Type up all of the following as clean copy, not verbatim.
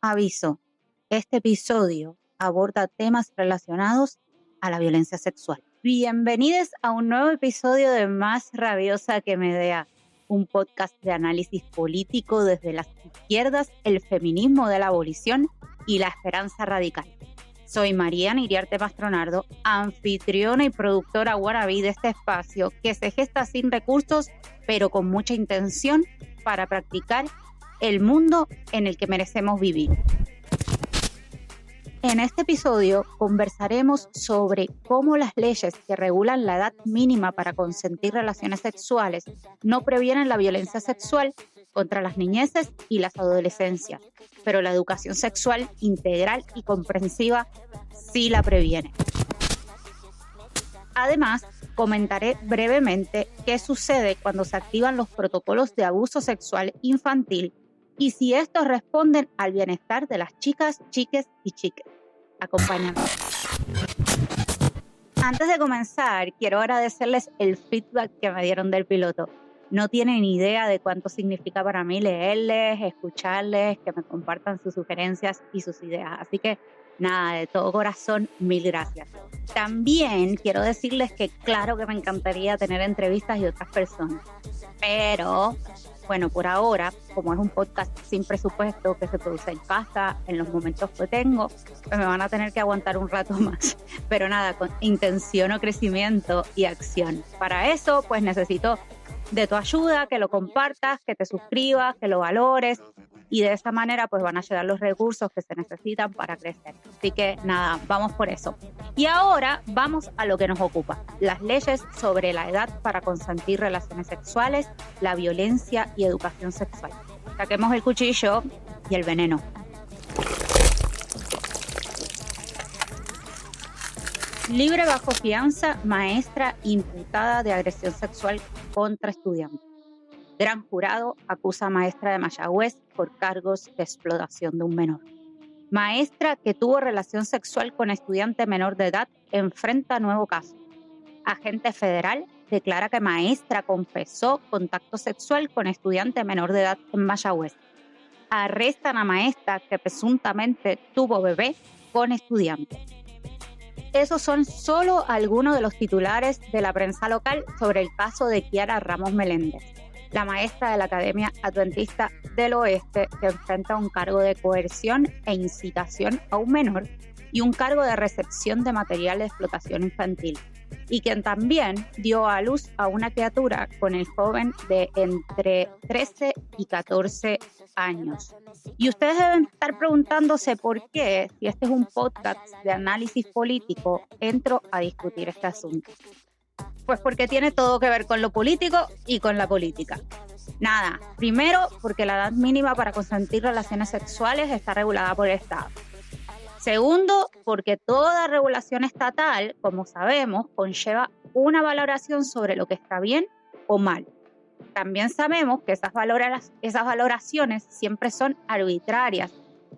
Aviso, este episodio aborda temas relacionados a la violencia sexual. Bienvenidos a un nuevo episodio de Más Rabiosa que Medea, un podcast de análisis político desde las izquierdas, el feminismo de la abolición y la esperanza radical. Soy Mariana Iriarte Mastronardo, anfitriona y productora wannabe de este espacio que se gesta sin recursos, pero con mucha intención para practicar el mundo en el que merecemos vivir. En este episodio conversaremos sobre cómo las leyes que regulan la edad mínima para consentir relaciones sexuales no previenen la violencia sexual contra las niñeces y las adolescencias, pero la educación sexual integral y comprensiva sí la previene. Además, comentaré brevemente qué sucede cuando se activan los protocolos de abuso sexual infantil y si estos responden al bienestar de las chicas, chiques y chiques. Acompáñame. Antes de comenzar, quiero agradecerles el feedback que me dieron del piloto. No tienen idea de cuánto significa para mí leerles, escucharles, que me compartan sus sugerencias y sus ideas. Así que nada, de todo corazón, mil gracias. También quiero decirles que claro que me encantaría tener entrevistas y otras personas, pero bueno, por ahora, como es un podcast sin presupuesto que se produce en casa, en los momentos que tengo, pues me van a tener que aguantar un rato más. Pero nada, con intención o crecimiento y acción. Para eso, pues necesito de tu ayuda, que lo compartas, que te suscribas, que lo valores. Y de esa manera pues van a llegar los recursos que se necesitan para crecer. Así que nada, vamos por eso. Y ahora vamos a lo que nos ocupa. Las leyes sobre la edad para consentir relaciones sexuales, la violencia y educación sexual. Saquemos el cuchillo y el veneno. Libre bajo fianza, maestra imputada de agresión sexual contra estudiante. Gran jurado acusa a maestra de Mayagüez por cargos de explotación de un menor. Maestra que tuvo relación sexual con estudiante menor de edad enfrenta nuevo caso. Agente federal declara que maestra confesó contacto sexual con estudiante menor de edad en Mayagüez. Arrestan a maestra que presuntamente tuvo bebé con estudiante. Esos son solo algunos de los titulares de la prensa local sobre el caso de Kiara Ramos Meléndez, la maestra de la Academia Adventista del Oeste que enfrenta un cargo de coerción e incitación a un menor y un cargo de recepción de material de explotación infantil, y quien también dio a luz a una criatura con el joven de entre 13 y 14 años. Y ustedes deben estar preguntándose por qué, si este es un podcast de análisis político, entro a discutir este asunto. Pues porque tiene todo que ver con lo político y con la política. Nada, primero porque la edad mínima para consentir relaciones sexuales está regulada por el Estado. Segundo, porque toda regulación estatal, como sabemos, conlleva una valoración sobre lo que está bien o mal. También sabemos que esas valoraciones siempre son arbitrarias,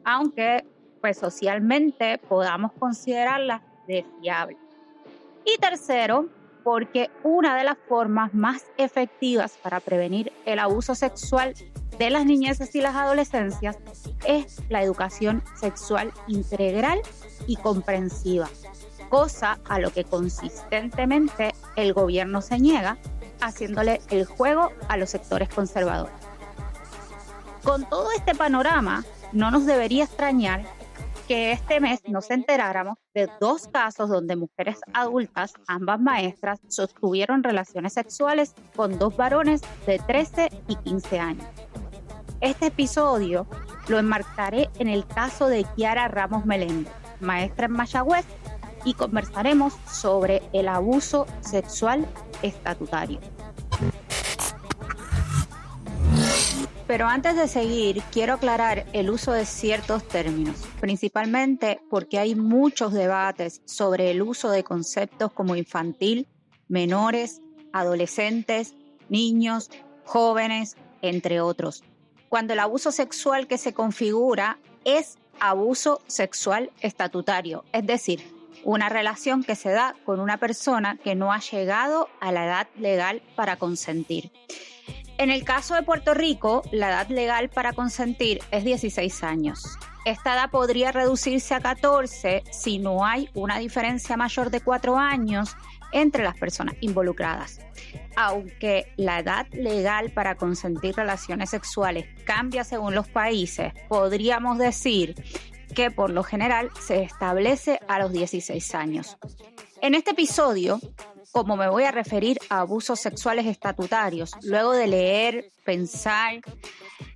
aunque pues, socialmente podamos considerarlas deseables. Y tercero, porque una de las formas más efectivas para prevenir el abuso sexual de las niñeces y las adolescencias es la educación sexual integral y comprensiva, cosa a lo que consistentemente el gobierno se niega, haciéndole el juego a los sectores conservadores. Con todo este panorama, no nos debería extrañar que este mes nos enteráramos de 2 casos donde mujeres adultas, ambas maestras, sostuvieron relaciones sexuales con 2 varones de 13 y 15 años. Este episodio lo enmarcaré en el caso de Kiara Ramos Meléndez, maestra en Mayagüez, y conversaremos sobre el abuso sexual estatutario. Pero antes de seguir, quiero aclarar el uso de ciertos términos, principalmente porque hay muchos debates sobre el uso de conceptos como infantil, menores, adolescentes, niños, jóvenes, entre otros, cuando el abuso sexual que se configura es abuso sexual estatutario, es decir, una relación que se da con una persona que no ha llegado a la edad legal para consentir. En el caso de Puerto Rico, la edad legal para consentir es 16 años. Esta edad podría reducirse a 14 si no hay una diferencia mayor de 4 años entre las personas involucradas. Aunque la edad legal para consentir relaciones sexuales cambia según los países, podríamos decir que por lo general se establece a los 16 años. En este episodio, como me voy a referir a abusos sexuales estatutarios, luego de leer, pensar,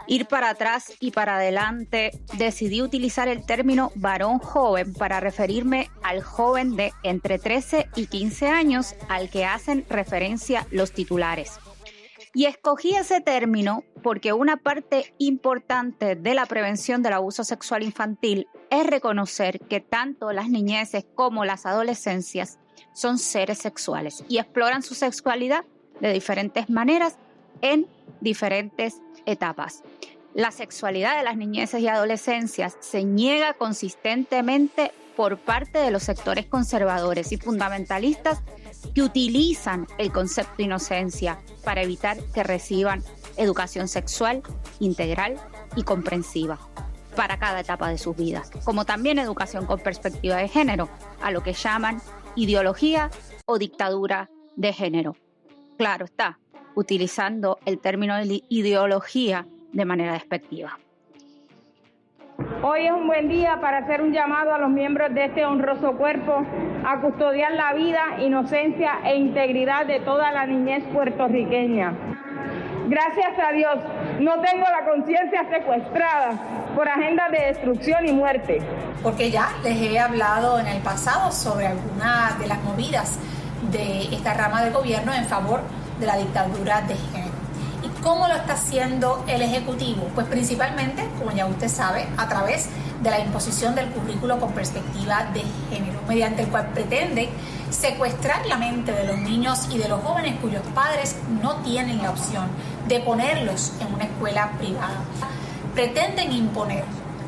ir para atrás y para adelante, decidí utilizar el término varón joven para referirme al joven de entre 13 y 15 años al que hacen referencia los titulares. Y escogí ese término porque una parte importante de la prevención del abuso sexual infantil es reconocer que tanto las niñeces como las adolescencias son seres sexuales y exploran su sexualidad de diferentes maneras en diferentes etapas. La sexualidad de las niñeces y adolescencias se niega consistentemente por parte de los sectores conservadores y fundamentalistas que utilizan el concepto de inocencia para evitar que reciban educación sexual integral y comprensiva para cada etapa de sus vidas, como también educación con perspectiva de género, a lo que llaman ideología o dictadura de género. Claro está, utilizando el término de ideología de manera despectiva. Hoy es un buen día para hacer un llamado a los miembros de este honroso cuerpo a custodiar la vida, inocencia e integridad de toda la niñez puertorriqueña. Gracias a Dios, no tengo la conciencia secuestrada por agendas de destrucción y muerte. Porque ya les he hablado en el pasado sobre algunas de las movidas de esta rama del gobierno en favor de la dictadura de género. ¿Y cómo lo está haciendo el Ejecutivo? Pues principalmente, como ya usted sabe, a través de la imposición del currículo con perspectiva de género, mediante el cual pretende secuestrar la mente de los niños y de los jóvenes cuyos padres no tienen la opción de ponerlos en una escuela privada. Pretenden imponer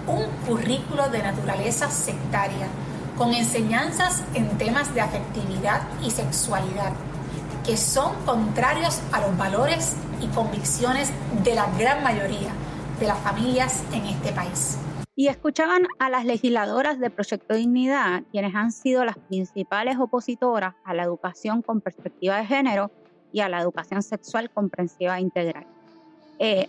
un currículo de naturaleza sectaria, con enseñanzas en temas de afectividad y sexualidad, que son contrarios a los valores y convicciones de la gran mayoría de las familias en este país. Y escuchaban a las legisladoras de Proyecto Dignidad, quienes han sido las principales opositoras a la educación con perspectiva de género y a la educación sexual comprensiva e integral.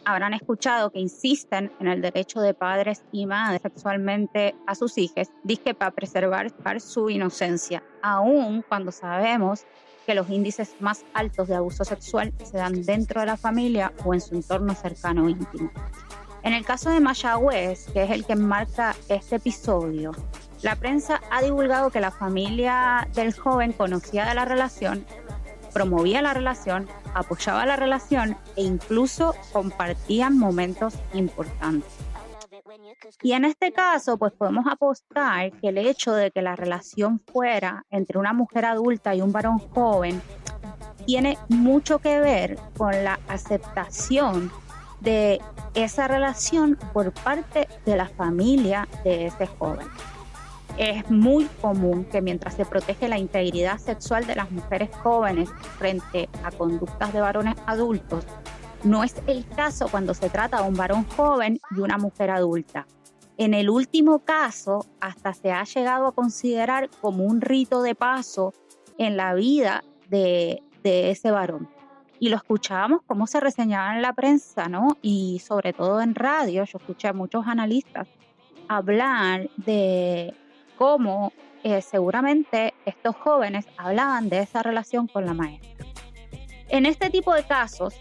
Habrán escuchado que insisten en el derecho de padres y madres sexualmente a sus hijos, dizque para preservar su inocencia, aun cuando sabemos que los índices más altos de abuso sexual se dan dentro de la familia o en su entorno cercano o íntimo. En el caso de Mayagüez, que es el que enmarca este episodio, la prensa ha divulgado que la familia del joven conocía de la relación, promovía la relación, apoyaba la relación e incluso compartían momentos importantes. Y en este caso, pues podemos apostar que el hecho de que la relación fuera entre una mujer adulta y un varón joven tiene mucho que ver con la aceptación de esa relación por parte de la familia de ese joven. Es muy común que mientras se protege la integridad sexual de las mujeres jóvenes frente a conductas de varones adultos, no es el caso cuando se trata de un varón joven y una mujer adulta. En el último caso, hasta se ha llegado a considerar como un rito de paso en la vida de ese varón. Y lo escuchábamos cómo se reseñaba en la prensa, ¿no? Y sobre todo en radio, yo escuché a muchos analistas hablar de cómo seguramente estos jóvenes hablaban de esa relación con la maestra. En este tipo de casos,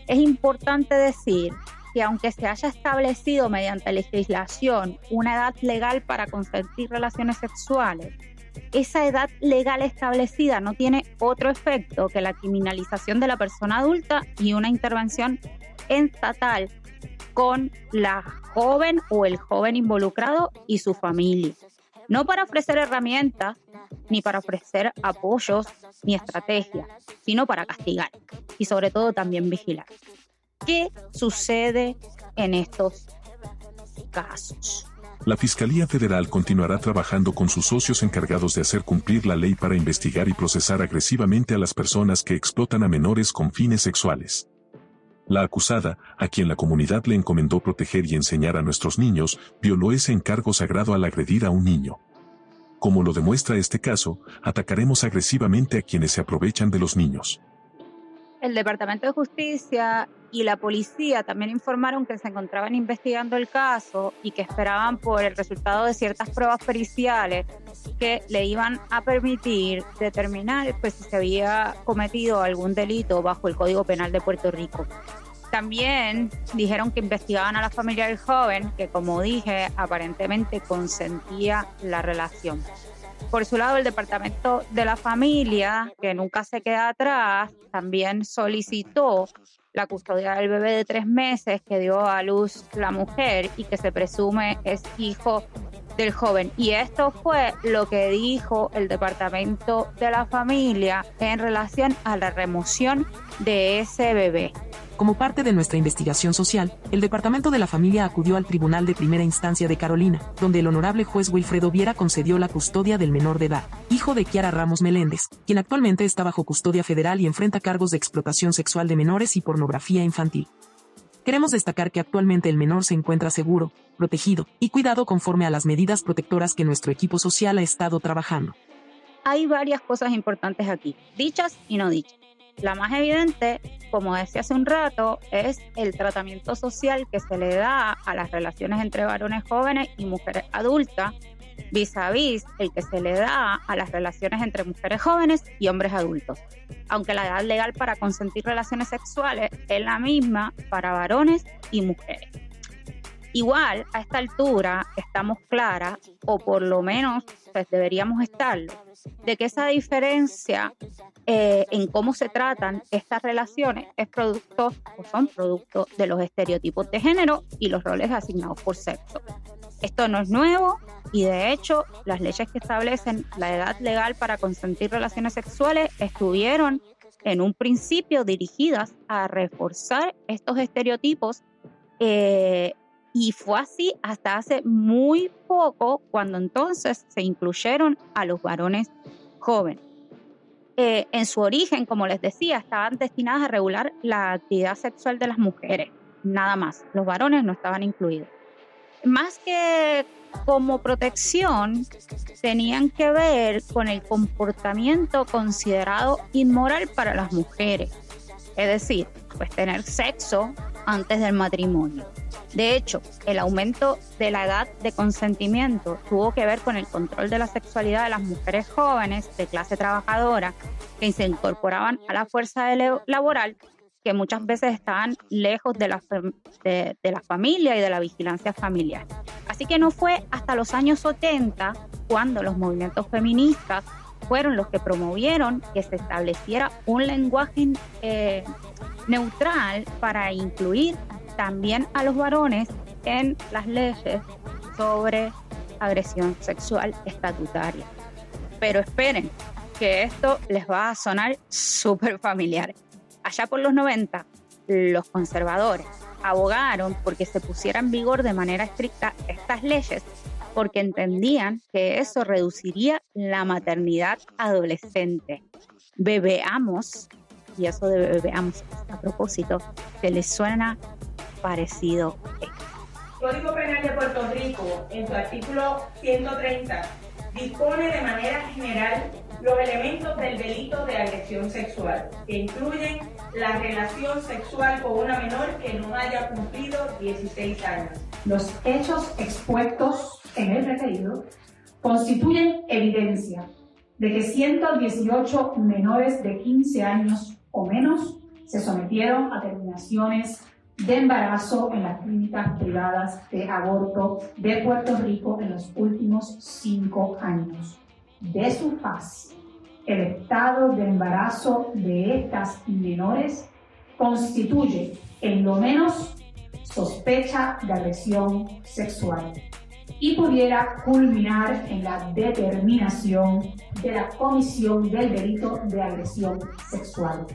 es importante decir que aunque se haya establecido mediante legislación una edad legal para consentir relaciones sexuales, esa edad legal establecida no tiene otro efecto que la criminalización de la persona adulta y una intervención estatal con la joven o el joven involucrado y su familia. No para ofrecer herramientas, ni para ofrecer apoyos, ni estrategias, sino para castigar y sobre todo también vigilar. ¿Qué sucede en estos casos? La Fiscalía Federal continuará trabajando con sus socios encargados de hacer cumplir la ley para investigar y procesar agresivamente a las personas que explotan a menores con fines sexuales. La acusada, a quien la comunidad le encomendó proteger y enseñar a nuestros niños, violó ese encargo sagrado al agredir a un niño. Como lo demuestra este caso, atacaremos agresivamente a quienes se aprovechan de los niños. El Departamento de Justicia y la policía también informaron que se encontraban investigando el caso y que esperaban por el resultado de ciertas pruebas periciales que le iban a permitir determinar si se había cometido algún delito bajo el Código Penal de Puerto Rico. También dijeron que investigaban a la familia del joven, que como dije, aparentemente consentía la relación. Por su lado, el Departamento de la Familia, que nunca se queda atrás, también solicitó la custodia del bebé de 3 meses que dio a luz la mujer y que se presume es hijo del joven. Y esto fue lo que dijo el Departamento de la Familia en relación a la remoción de ese bebé. Como parte de nuestra investigación social, el Departamento de la Familia acudió al Tribunal de Primera Instancia de Carolina, donde el honorable juez Wilfredo Viera concedió la custodia del menor de edad, hijo de Kiara Ramos Meléndez, quien actualmente está bajo custodia federal y enfrenta cargos de explotación sexual de menores y pornografía infantil. Queremos destacar que actualmente el menor se encuentra seguro, protegido y cuidado conforme a las medidas protectoras que nuestro equipo social ha estado trabajando. Hay varias cosas importantes aquí, dichas y no dichas. La más evidente, como decía hace un rato, es el tratamiento social que se le da a las relaciones entre varones jóvenes y mujeres adultas, vis a vis el que se le da a las relaciones entre mujeres jóvenes y hombres adultos. Aunque la edad legal para consentir relaciones sexuales es la misma para varones y mujeres. Igual, a esta altura estamos claras, o por lo menos deberíamos estarlo, de que esa diferencia en cómo se tratan estas relaciones son producto de los estereotipos de género y los roles asignados por sexo. Esto no es nuevo y de hecho las leyes que establecen la edad legal para consentir relaciones sexuales estuvieron en un principio dirigidas a reforzar estos estereotipos y fue así hasta hace muy poco, cuando entonces se incluyeron a los varones jóvenes. En su origen, como les decía, estaban destinadas a regular la actividad sexual de las mujeres, nada más. Los varones no estaban incluidos. Más que como protección, tenían que ver con el comportamiento considerado inmoral para las mujeres. Es decir, tener sexo antes del matrimonio. De hecho, el aumento de la edad de consentimiento tuvo que ver con el control de la sexualidad de las mujeres jóvenes de clase trabajadora que se incorporaban a la fuerza laboral, que muchas veces estaban lejos de la familia y de la vigilancia familiar. Así que no fue hasta los años 70 cuando los movimientos feministas fueron los que promovieron que se estableciera un lenguaje neutral para incluir también a los varones en las leyes sobre agresión sexual estatutaria. Pero esperen, que esto les va a sonar súper familiar. Allá por los 90, los conservadores abogaron porque se pusiera en vigor de manera estricta estas leyes, porque entendían que eso reduciría la maternidad adolescente. Bebeamos, y eso de bebeamos a propósito, ¿se les suena parecido? Código Penal de Puerto Rico, en su artículo 130, dispone de manera general los elementos del delito de agresión sexual, que incluyen la relación sexual con una menor que no haya cumplido 16 años. Los hechos expuestos en el referido constituyen evidencia de que 118 menores de 15 años o menos se sometieron a terminaciones de embarazo en las clínicas privadas de aborto de Puerto Rico en los últimos 5 años. De su faz, el estado de embarazo de estas menores constituye, en lo menos, sospecha de agresión sexual y pudiera culminar en la determinación de la comisión del delito de agresión sexual.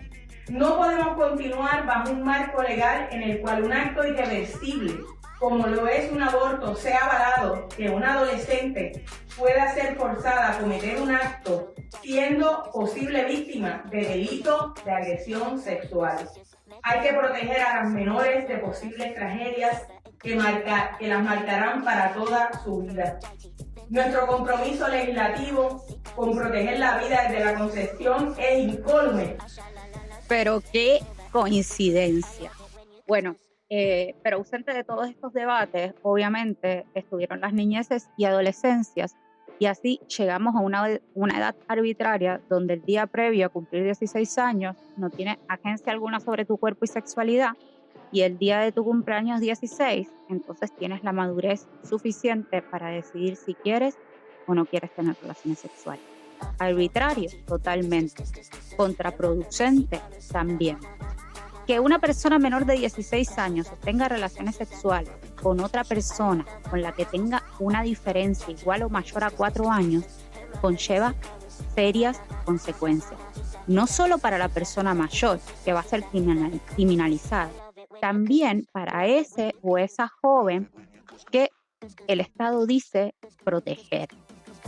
No podemos continuar bajo un marco legal en el cual un acto irreversible, como lo es un aborto, sea avalado que una adolescente pueda ser forzada a cometer un acto siendo posible víctima de delito de agresión sexual. Hay que proteger a las menores de posibles tragedias que las marcarán para toda su vida. Nuestro compromiso legislativo con proteger la vida desde la concepción es incólume. Pero qué coincidencia. Bueno, pero ausente de todos estos debates, obviamente, estuvieron las niñeces y adolescencias, y así llegamos a una edad arbitraria donde el día previo a cumplir 16 años no tienes agencia alguna sobre tu cuerpo y sexualidad, y el día de tu cumpleaños 16, entonces tienes la madurez suficiente para decidir si quieres o no quieres tener relaciones sexuales. Arbitrario, totalmente. Contraproducente, también. Que una persona menor de 16 años tenga relaciones sexuales con otra persona con la que tenga una diferencia igual o mayor a 4 años conlleva serias consecuencias. No solo para la persona mayor, que va a ser criminalizada, también para ese o esa joven que el Estado dice proteger.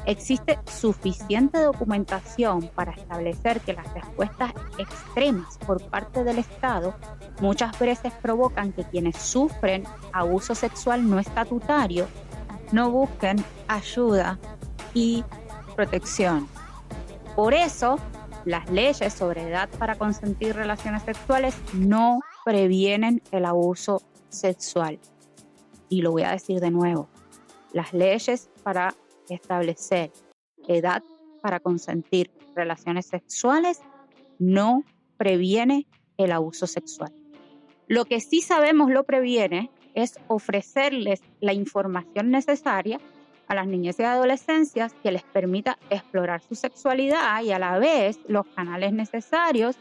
Existe suficiente documentación para establecer que las respuestas extremas por parte del Estado muchas veces provocan que quienes sufren abuso sexual no estatutario no busquen ayuda y protección. Por eso, las leyes sobre edad para consentir relaciones sexuales no previenen el abuso sexual. Y lo voy a decir de nuevo, las leyes para establecer edad para consentir relaciones sexuales no previene el abuso sexual. Lo que sí sabemos lo previene es ofrecerles la información necesaria a las niñas y adolescencias que les permita explorar su sexualidad y a la vez los canales necesarios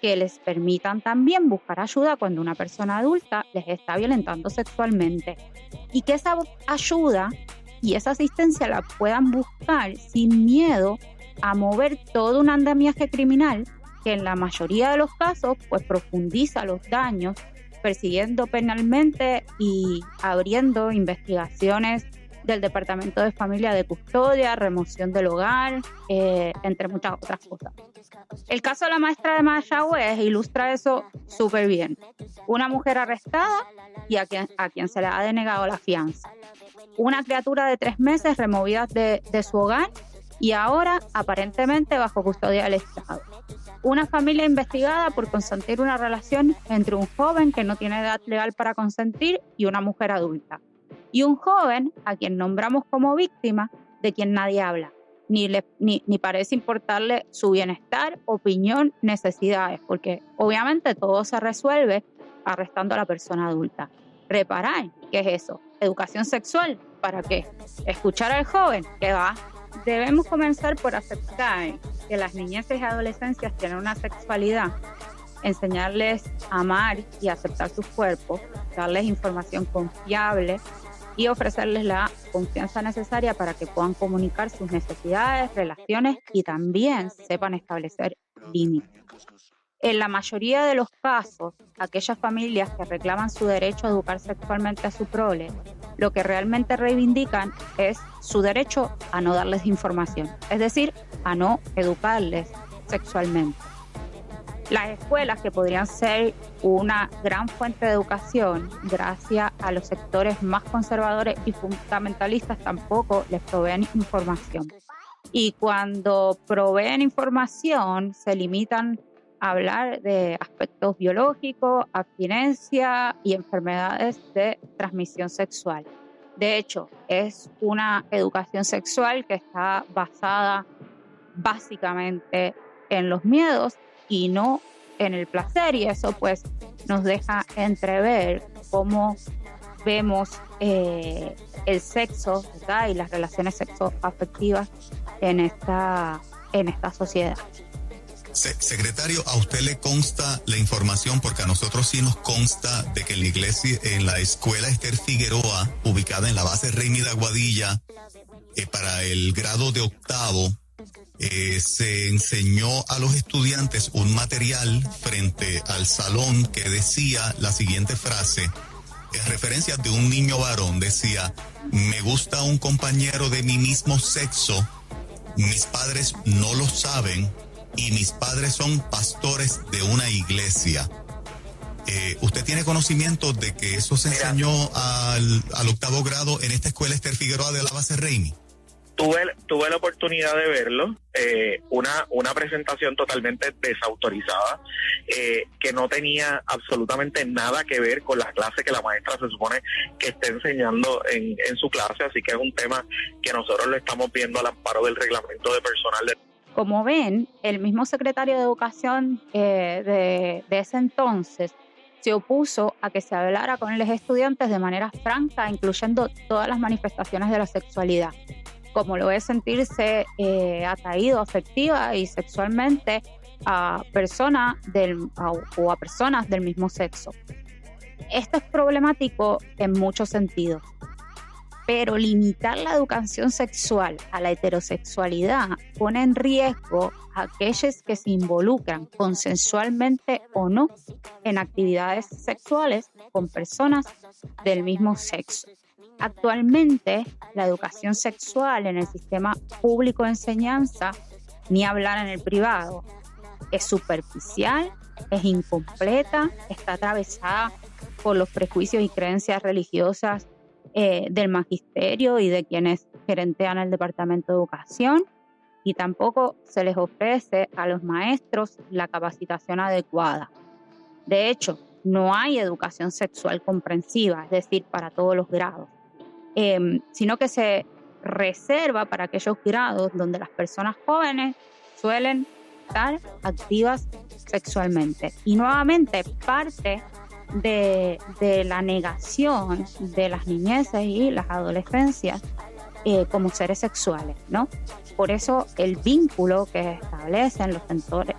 que les permitan también buscar ayuda cuando una persona adulta les está violentando sexualmente, y que esa ayuda y esa asistencia la puedan buscar sin miedo a mover todo un andamiaje criminal que en la mayoría de los casos pues profundiza los daños, persiguiendo penalmente y abriendo investigaciones del Departamento de Familia de Custodia, remoción del hogar, entre muchas otras cosas. El caso de la maestra de Mayagüez ilustra eso súper bien. Una mujer arrestada y a quien se le ha denegado la fianza. Una criatura de 3 meses removida de su hogar y ahora aparentemente bajo custodia del Estado. Una familia investigada por consentir una relación entre un joven que no tiene edad legal para consentir y una mujer adulta. Y un joven a quien nombramos como víctima de quien nadie habla, ni parece importarle su bienestar, opinión, necesidades, porque obviamente todo se resuelve arrestando a la persona adulta. Reparar, ¿qué es eso? Educación sexual, ¿para qué? Escuchar al joven, ¿qué va? Debemos comenzar por aceptar que las niñeces y adolescencias tienen una sexualidad, enseñarles a amar y aceptar sus cuerpos, darles información confiable y ofrecerles la confianza necesaria para que puedan comunicar sus necesidades, relaciones y también sepan establecer límites. En la mayoría de los casos, aquellas familias que reclaman su derecho a educar sexualmente a su prole, lo que realmente reivindican es su derecho a no darles información, es decir, a no educarles sexualmente. Las escuelas, que podrían ser una gran fuente de educación, gracias a los sectores más conservadores y fundamentalistas, tampoco les proveen información. Y cuando proveen información, se limitan a hablar de aspectos biológicos, abstinencia y enfermedades de transmisión sexual. De hecho, es una educación sexual que está basada básicamente en los miedos y no en el placer, y eso pues nos deja entrever cómo vemos el sexo, ¿verdad? Y las relaciones sexoafectivas en esta sociedad. Secretario, ¿a usted le consta la información? Porque a nosotros sí nos consta de que en la escuela Esther Figueroa, ubicada en la base Reymi de Aguadilla, para el grado de 8º, se enseñó a los estudiantes un material frente al salón que decía la siguiente frase, en referencia de un niño varón, decía: me gusta un compañero de mi mismo sexo, mis padres no lo saben y mis padres son pastores de una iglesia. ¿Usted tiene conocimiento de que eso se enseñó al octavo grado en esta escuela Esther Figueroa de la base Raimi? Tuve la oportunidad de verlo, una presentación totalmente desautorizada, que no tenía absolutamente nada que ver con la clase que la maestra se supone que esté enseñando en su clase, así que es un tema que nosotros lo estamos viendo al amparo del reglamento de personal. Como ven, el mismo secretario de Educación de ese entonces se opuso a que se hablara con los estudiantes de manera franca, incluyendo todas las manifestaciones de la sexualidad, como lo es sentirse atraído afectiva y sexualmente a personas o a personas del mismo sexo. Esto es problemático en muchos sentidos, pero limitar la educación sexual a la heterosexualidad pone en riesgo a aquellos que se involucran consensualmente o no en actividades sexuales con personas del mismo sexo. Actualmente, la educación sexual en el sistema público de enseñanza, ni hablar en el privado, es superficial, es incompleta, está atravesada por los prejuicios y creencias religiosas del magisterio y de quienes gerentean el Departamento de Educación, y tampoco se les ofrece a los maestros la capacitación adecuada. De hecho, no hay educación sexual comprensiva, es decir, para todos los grados. Sino que se reserva para aquellos grados donde las personas jóvenes suelen estar activas sexualmente. Y nuevamente parte de la negación de las niñeces y las adolescencias como seres sexuales, ¿no? Por eso el vínculo que establecen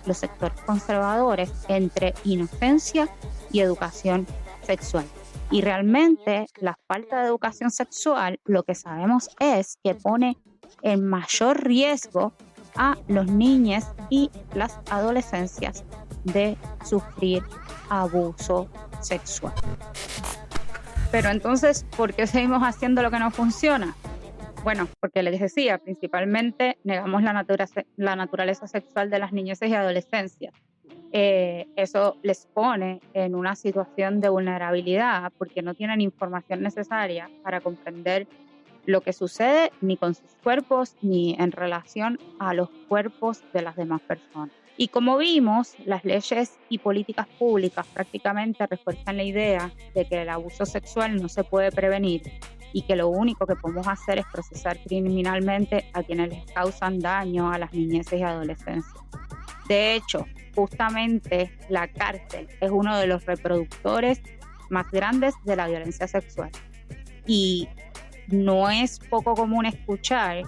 los sectores conservadores entre inocencia y educación sexual. Y realmente la falta de educación sexual, lo que sabemos es que pone en mayor riesgo a los niños y las adolescencias de sufrir abuso sexual. Pero entonces, ¿por qué seguimos haciendo lo que no funciona? Bueno, porque les decía, principalmente negamos la naturaleza sexual de las niñeces y adolescencias. Eso les pone en una situación de vulnerabilidad porque no tienen información necesaria para comprender lo que sucede ni con sus cuerpos ni en relación a los cuerpos de las demás personas. Y como vimos, las leyes y políticas públicas prácticamente refuerzan la idea de que el abuso sexual no se puede prevenir y que lo único que podemos hacer es procesar criminalmente a quienes les causan daño a las niñeces y adolescencias. De hecho, justamente la cárcel es uno de los reproductores más grandes de la violencia sexual. Y no es poco común escuchar,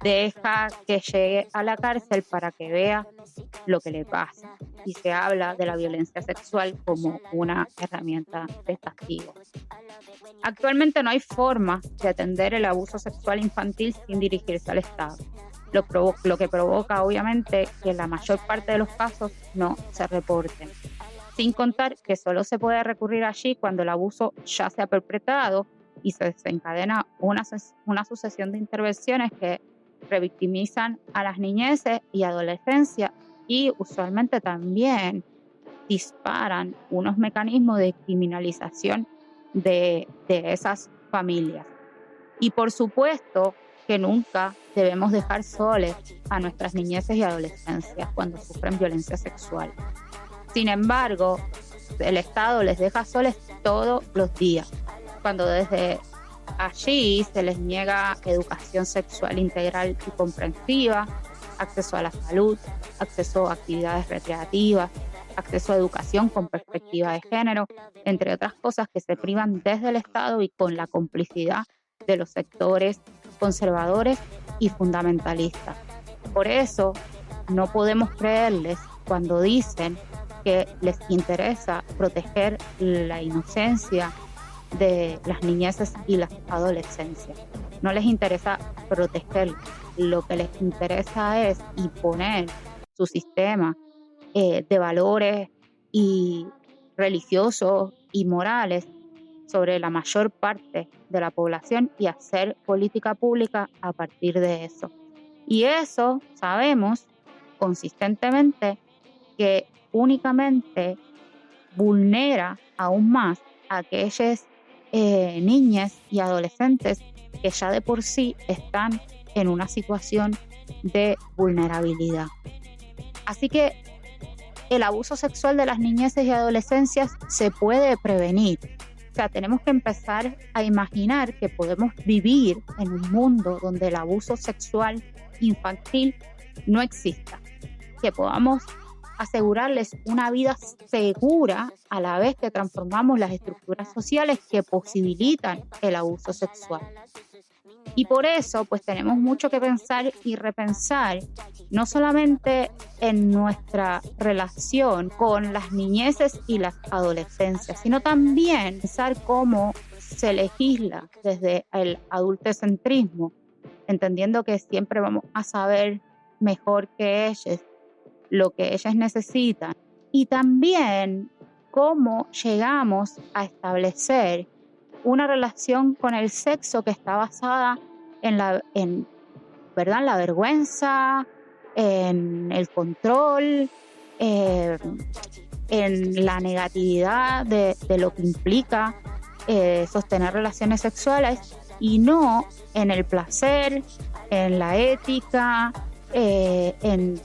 deja que llegue a la cárcel para que vea lo que le pasa. Y se habla de la violencia sexual como una herramienta de castigo. Actualmente no hay forma de atender el abuso sexual infantil sin dirigirse al Estado. Lo que provoca, obviamente, que la mayor parte de los casos no se reporten. Sin contar que solo se puede recurrir allí cuando el abuso ya se ha perpetrado y se desencadena una sucesión de intervenciones que revictimizan a las niñeces y adolescencias y usualmente también disparan unos mecanismos de criminalización de esas familias. Y por supuesto que nunca debemos dejar soles a nuestras niñeces y adolescencias cuando sufren violencia sexual. Sin embargo, el Estado les deja soles todos los días, cuando desde allí se les niega educación sexual integral y comprensiva, acceso a la salud, acceso a actividades recreativas, acceso a educación con perspectiva de género, entre otras cosas que se privan desde el Estado y con la complicidad de los sectores conservadores y fundamentalistas. Por eso no podemos creerles cuando dicen que les interesa proteger la inocencia de las niñeces y las adolescencias. No les interesa proteger, lo que les interesa es imponer su sistema de valores y religiosos y morales sobre la mayor parte de la población y hacer política pública a partir de eso. Y eso sabemos consistentemente que únicamente vulnera aún más a aquellas niñas y adolescentes que ya de por sí están en una situación de vulnerabilidad. Así que el abuso sexual de las niñeces y adolescencias se puede prevenir. O sea, tenemos que empezar a imaginar que podemos vivir en un mundo donde el abuso sexual infantil no exista, que podamos asegurarles una vida segura a la vez que transformamos las estructuras sociales que posibilitan el abuso sexual. Y por eso, pues tenemos mucho que pensar y repensar, no solamente en nuestra relación con las niñeces y las adolescencias, sino también pensar cómo se legisla desde el adultocentrismo, entendiendo que siempre vamos a saber mejor que ellas lo que ellas necesitan, y también cómo llegamos a establecer una relación con el sexo que está basada en la vergüenza, en el control, en la negatividad de lo que implica sostener relaciones sexuales, y no en el placer, en la ética, en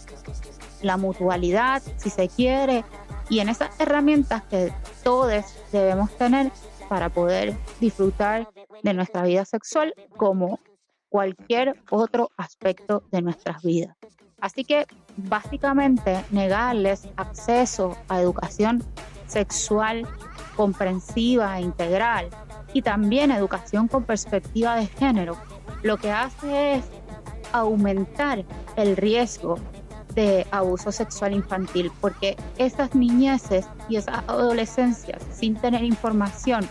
la mutualidad, si se quiere, y en esas herramientas que todos debemos tener para poder disfrutar de nuestra vida sexual como cualquier otro aspecto de nuestras vidas. Así que básicamente negarles acceso a educación sexual comprensiva e integral, y también educación con perspectiva de género, lo que hace es aumentar el riesgo de abuso sexual infantil, porque esas niñeces y esas adolescencias, sin tener información,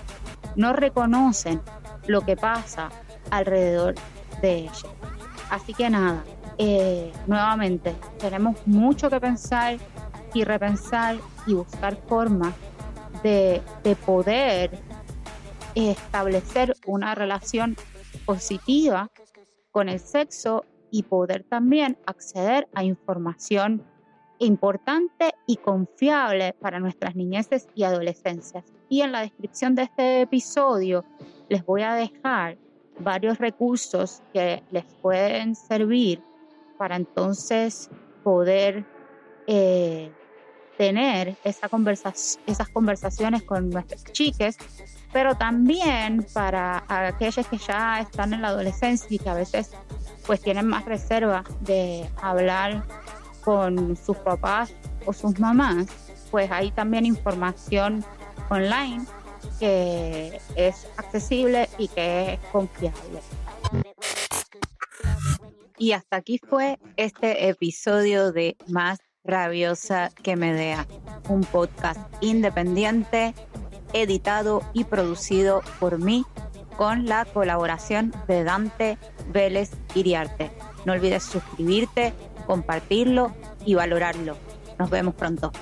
no reconocen lo que pasa alrededor de ellas. Así que nada, nuevamente tenemos mucho que pensar y repensar y buscar formas de poder establecer una relación positiva con el sexo y poder también acceder a información importante y confiable para nuestras niñeces y adolescencias. Y en la descripción de este episodio les voy a dejar varios recursos que les pueden servir para entonces poder tener esas conversaciones con nuestras chiques, pero también para aquellas que ya están en la adolescencia y que a veces pues tienen más reserva de hablar con sus papás o sus mamás, pues hay también información online que es accesible y que es confiable. Y hasta aquí fue este episodio de Más Rabiosa que Medea, un podcast independiente, editado y producido por mí, con la colaboración de Dante Vélez Iriarte. No olvides suscribirte, compartirlo y valorarlo. Nos vemos pronto.